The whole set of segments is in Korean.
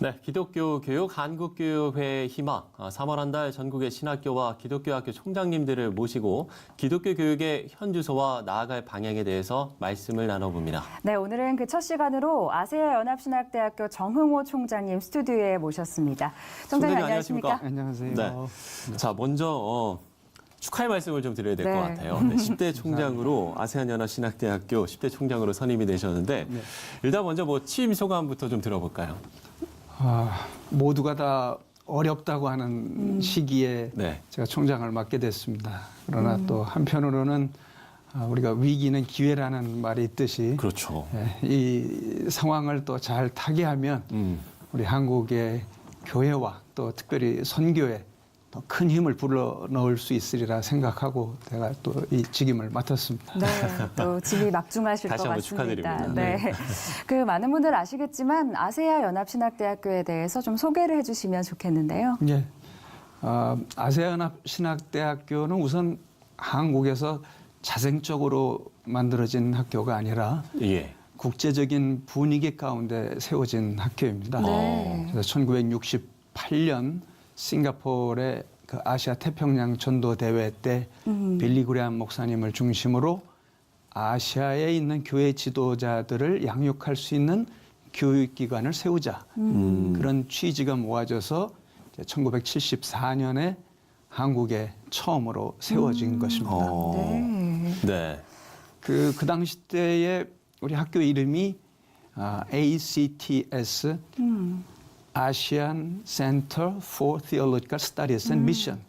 네, 기독교 교육 한국교육회 희망 3월 한 달 전국의 신학교와 기독교 학교 총장님들을 모시고 기독교 교육의 현주소와 나아갈 방향에 대해서 말씀을 나눠봅니다. 네, 오늘은 그 첫 시간으로 아세아 연합신학대학교 정흥호 총장님 스튜디오에 모셨습니다. 총장님 안녕하십니까? 안녕하세요. 네. 자, 먼저 축하의 말씀을 좀 드려야 될 것 같아요. 네, 10대 총장으로 아세안연합신학대학교 10대 총장으로 선임이 되셨는데 일단 먼저 취임 소감부터 좀 들어볼까요? 모두가 다 어렵다고 하는 시기에 네. 제가 총장을 맡게 됐습니다. 그러나 또 한편으로는 우리가 위기는 기회라는 말이 있듯이 그렇죠. 이 상황을 또 잘 타개하면 우리 한국의 교회와 또 특별히 선교에 더 큰 힘을 불어넣을 수 있으리라 생각하고 제가 또 이 직임을 맡았습니다. 네, 또 짐이 막중하실 것 다시 한번 같습니다. 축하드립니다. 네. 그 많은 분들 아시겠지만 아세아 연합신학대학교에 대해서 좀 소개를 해주시면 좋겠는데요. 예. 아세아연합신학대학교는 우선 한국에서 자생적으로 만들어진 학교가 아니라 예. 국제적인 분위기 가운데 세워진 학교입니다. 네. 그래서 1968년 싱가포르의 그 아시아 태평양 전도 대회 때 빌리 그레함 목사님을 중심으로 아시아에 있는 교회 지도자들을 양육할 수 있는 교육기관을 세우자. 그런 취지가 모아져서 1974년에 한국에 처음으로 세워진 것입니다. 네. 그 당시 때에 우리 학교 이름이 ACTS, Asian Center for Theological Studies and Mission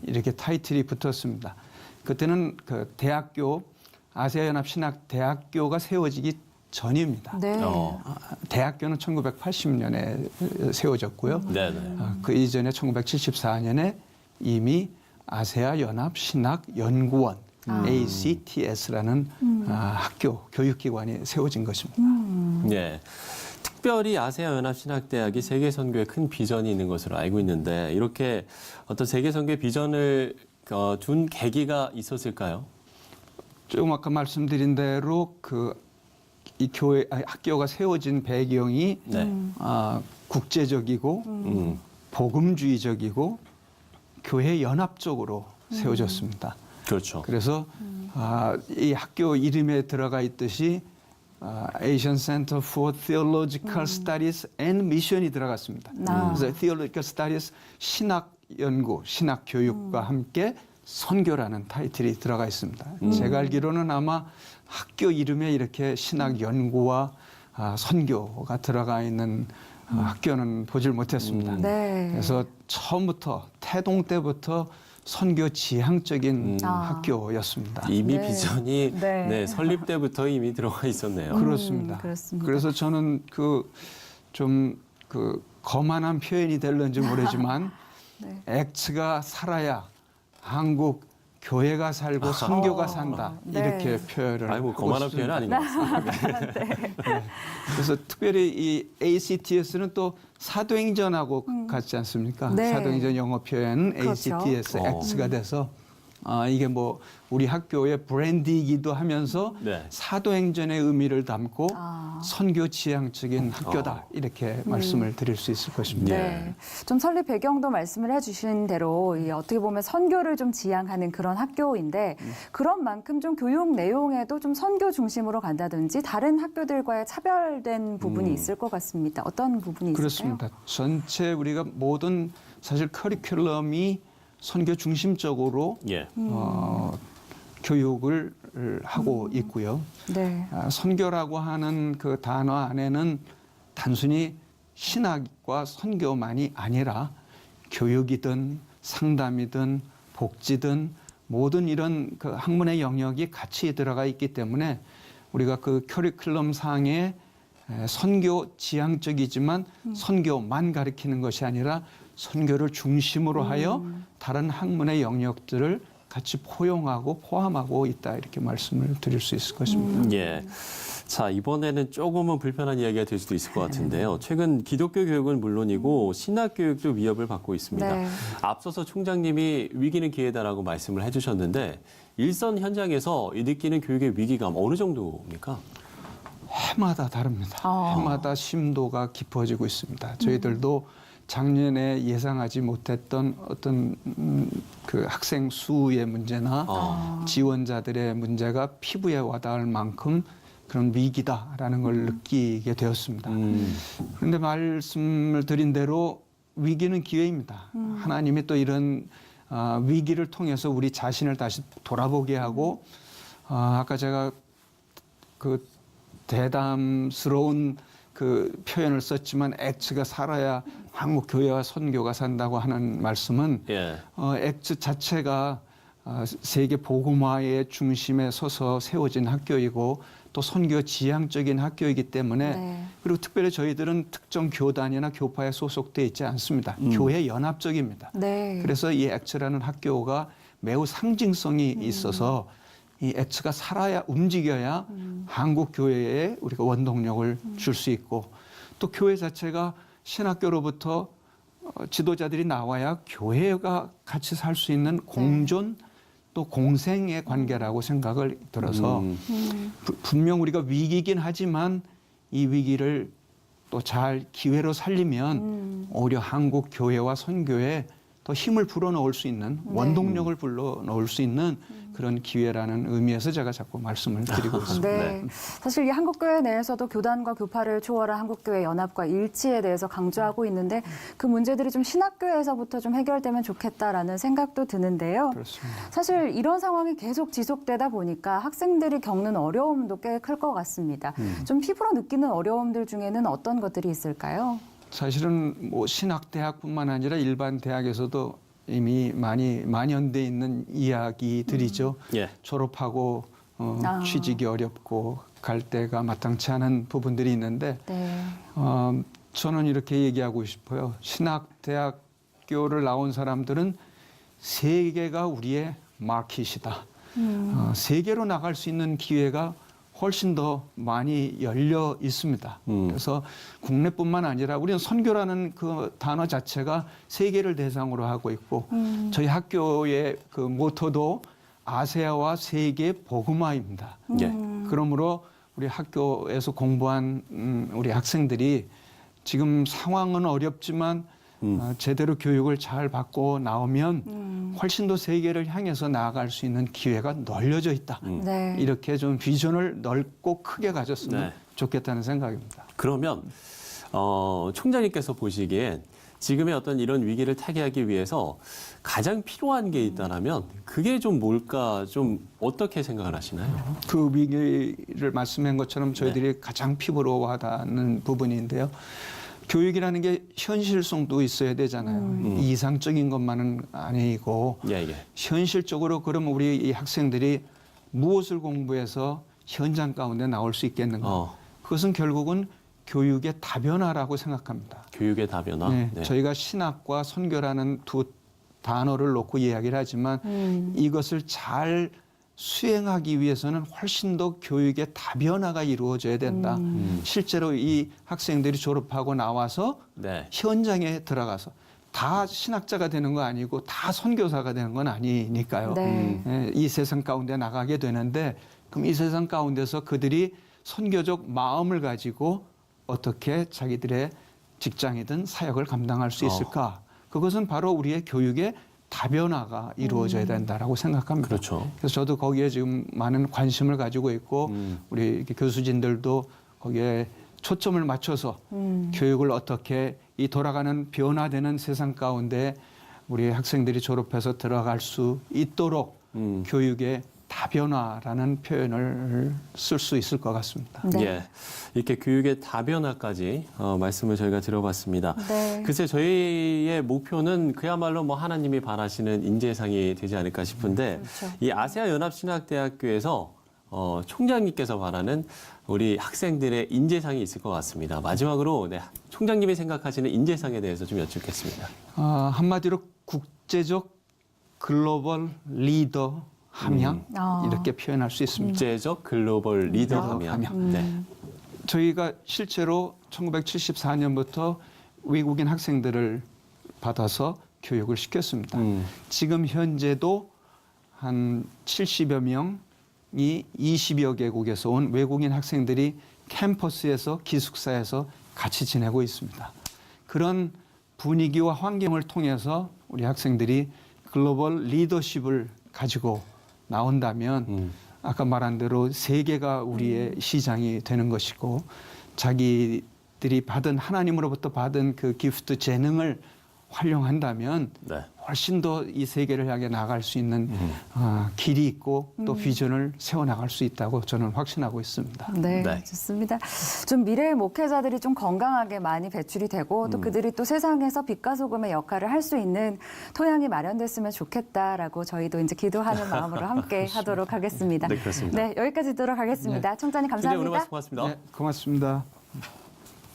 이렇게 타이틀이 붙었습니다. 그때는 그 대학교 아세아연합신학대학교가 세워지기 전입니다. 네. 대학교는 1980년에 세워졌고요. 네네. 그 이전에 1974년에 이미 아세아연합신학연구원 ACTS라는 학교 교육기관이 세워진 것입니다. 네. 특별히 아세아연합신학대학이 세계선교에 큰 비전이 있는 것으로 알고 있는데 이렇게 어떤 세계선교의 비전을 둔 계기가 있었을까요? 조금 아까 말씀드린 대로 이 학교가 세워진 배경이 국제적이고 복음주의적이고 교회 연합적으로 세워졌습니다. 그렇죠. 그래서 이 학교 이름에 들어가 있듯이 Asian Center for Theological Studies and Mission이 들어갔습니다. 그래서 Theological Studies 신학 연구, 신학 교육과 함께 선교라는 타이틀이 들어가 있습니다. 제가 알기로는 아마 학교 이름에 이렇게 신학 연구와 선교가 들어가 있는 학교는 보질 못했습니다. 네. 그래서 처음부터 태동 때부터 선교 지향적인 학교였습니다. 이미 네. 비전이 네. 설립 때부터 이미 들어가 있었네요. 그렇습니다. 그렇습니다. 그래서 저는 좀 거만한 표현이 될런지 모르지만 네. 액츠가 살아야 한국 교회가 살고 선교가 산다. 네. 이렇게 표현을 아이고 하고 거만한 싶습니다. 표현은 아닌 것 같습니다. 그래서 특별히 이 ACTS는 또 사도행전하고 같지 않습니까? 네. 사도행전 영어 표현 그렇죠. ACTS, X가 돼서 이게 우리 학교의 브랜디이기도 하면서 네. 사도행전의 의미를 담고 선교 지향적인 학교다 이렇게 말씀을 드릴 수 있을 것입니다. 네. 좀 설립 배경도 말씀을 해주신 대로 어떻게 보면 선교를 좀 지향하는 그런 학교인데 그런 만큼 좀 교육 내용에도 좀 선교 중심으로 간다든지 다른 학교들과의 차별된 부분이 있을 것 같습니다. 어떤 부분이 있을까요? 그렇습니다. 전체 우리가 모든 사실 커리큘럼이 선교 중심적으로 예. 교육을 하고 있고요. 네. 선교라고 하는 그 단어 안에는 단순히 신학과 선교만이 아니라 교육이든 상담이든 복지든 모든 이런 그 학문의 영역이 같이 들어가 있기 때문에 우리가 그 커리큘럼 상에 선교 지향적이지만 선교만 가리키는 것이 아니라 선교를 중심으로 하여 다른 학문의 영역들을 같이 포용하고 포함하고 있다 이렇게 말씀을 드릴 수 있을 것입니다. 예. 자, 이번에는 조금은 불편한 이야기가 될 수도 있을 것 같은데요. 최근 기독교 교육은 물론이고 신학 교육도 위협을 받고 있습니다. 네. 앞서서 총장님이 위기는 기회다라고 말씀을 해주셨는데 일선 현장에서 느끼는 교육의 위기감 어느 정도입니까? 해마다 다릅니다. 해마다 심도가 깊어지고 있습니다. 저희들도 작년에 예상하지 못했던 어떤 그 학생 수의 문제나 지원자들의 문제가 피부에 와닿을 만큼 그런 위기다라는 걸 느끼게 되었습니다. 그런데 말씀을 드린 대로 위기는 기회입니다. 하나님이 또 이런 위기를 통해서 우리 자신을 다시 돌아보게 하고 아까 제가 그 대담스러운 그 표현을 썼지만 액츠가 살아야 한국 교회와 선교가 산다고 하는 말씀은 예. 액츠 자체가 세계 복음화의 중심에 서서 세워진 학교이고 또 선교 지향적인 학교이기 때문에 네. 그리고 특별히 저희들은 특정 교단이나 교파에 소속돼 있지 않습니다. 교회 연합적입니다. 네. 그래서 이 액츠라는 학교가 매우 상징성이 있어서 이 액츠가 살아야 움직여야 한국 교회에 우리가 원동력을 줄 수 있고 또 교회 자체가 신학교로부터 지도자들이 나와야 교회가 같이 살 수 있는 공존 또 공생의 관계라고 생각을 들어서 분명 우리가 위기이긴 하지만 이 위기를 또 잘 기회로 살리면 오히려 한국 교회와 선교에 더 힘을 불어넣을 수 있는 원동력을 불러넣을 수 있는 그런 기회라는 의미에서 제가 자꾸 말씀을 드리고 있습니다. 네. 사실 이 한국교회 내에서도 교단과 교파를 초월한 한국교회 연합과 일치에 대해서 강조하고 있는데 그 문제들이 좀 신학교에서부터 좀 해결되면 좋겠다라는 생각도 드는데요. 그렇습니다. 사실 이런 상황이 계속 지속되다 보니까 학생들이 겪는 어려움도 꽤 클 것 같습니다. 좀 피부로 느끼는 어려움들 중에는 어떤 것들이 있을까요? 사실은 뭐 신학대학뿐만 아니라 일반 대학에서도 이미 많이 만연돼 있는 이야기들이죠. 예. 졸업하고 취직이 어렵고 갈 데가 마땅치 않은 부분들이 있는데 네. 저는 이렇게 얘기하고 싶어요. 신학대학교를 나온 사람들은 세계가 우리의 마켓이다. 세계로 나갈 수 있는 기회가 훨씬 더 많이 열려 있습니다. 그래서 국내뿐만 아니라 우리는 선교라는 그 단어 자체가 세계를 대상으로 하고 있고 저희 학교의 그 모토도 아세아와 세계 복음화입니다. 예. 그러므로 우리 학교에서 공부한 우리 학생들이 지금 상황은 어렵지만 제대로 교육을 잘 받고 나오면 훨씬 더 세계를 향해서 나아갈 수 있는 기회가 널려져 있다. 네. 이렇게 좀 비전을 넓고 크게 가졌으면 네. 좋겠다는 생각입니다. 그러면 총장님께서 보시기엔 지금의 어떤 이런 위기를 타개하기 위해서 가장 필요한 게 있다라면 그게 좀 뭘까 좀 어떻게 생각을 하시나요? 그 위기를 말씀한 것처럼 저희들이 가장 피부로 와닿는 부분인데요. 교육이라는 게 현실성도 있어야 되잖아요. 이상적인 것만은 아니고 예, 예. 현실적으로 그럼 우리 이 학생들이 무엇을 공부해서 현장 가운데 나올 수 있겠는가? 그것은 결국은 교육의 다변화라고 생각합니다. 교육의 다변화. 네, 네. 저희가 신학과 선교라는 두 단어를 놓고 이야기를 하지만 이것을 잘 수행하기 위해서는 훨씬 더 교육의 다변화가 이루어져야 된다. 실제로 이 학생들이 졸업하고 나와서 네. 현장에 들어가서 다 신학자가 되는 거 아니고 다 선교사가 되는 건 아니니까요. 네. 예, 이 세상 가운데 나가게 되는데 그럼 이 세상 가운데서 그들이 선교적 마음을 가지고 어떻게 자기들의 직장이든 사역을 감당할 수 있을까? 그것은 바로 우리의 교육의 다변화가 이루어져야 된다라고 생각합니다. 그렇죠. 그래서 저도 거기에 지금 많은 관심을 가지고 있고 우리 교수진들도 거기에 초점을 맞춰서 교육을 어떻게 이 돌아가는 변화되는 세상 가운데 우리 학생들이 졸업해서 들어갈 수 있도록 교육의 다변화라는 표현을 쓸 수 있을 것 같습니다. 네. 예. 이렇게 교육의 다변화까지 말씀을 저희가 들어봤습니다. 네. 글쎄 저희의 목표는 그야말로 뭐 하나님이 바라시는 인재상이 되지 않을까 싶은데 그렇죠. 이 아세아 연합신학대학교에서 총장님께서 바라는 우리 학생들의 인재상이 있을 것 같습니다. 마지막으로 네, 총장님이 생각하시는 인재상에 대해서 좀 여쭙겠습니다. 한마디로 국제적 글로벌 리더 함양 이렇게 표현할 수 있습니다. 국제적 글로벌 리더 함양. 네. 저희가 실제로 1974년부터 외국인 학생들을 받아서 교육을 시켰습니다. 지금 현재도 한 70여 명이 20여 개국에서 온 외국인 학생들이 캠퍼스에서 기숙사에서 같이 지내고 있습니다. 그런 분위기와 환경을 통해서 우리 학생들이 글로벌 리더십을 가지고 나온다면 아까 말한 대로 세계가 우리의 시장이 되는 것이고 자기들이 받은 하나님으로부터 받은 그 기프트 재능을 활용한다면 네. 훨씬 더 이 세계를 향해 나갈 수 있는 길이 있고 또 비전을 세워나갈 수 있다고 저는 확신하고 있습니다. 네, 네. 좋습니다. 좀 미래의 목회자들이 좀 건강하게 많이 배출이 되고 또 그들이 또 세상에서 빛과 소금의 역할을 할 수 있는 토양이 마련됐으면 좋겠다라고 저희도 이제 기도하는 마음으로 함께 하도록 하겠습니다. 네, 그렇습니다. 네, 여기까지 듣도록 하겠습니다. 청장님 총장님 오늘 감사합니다. 말씀 고맙습니다. 네, 고맙습니다.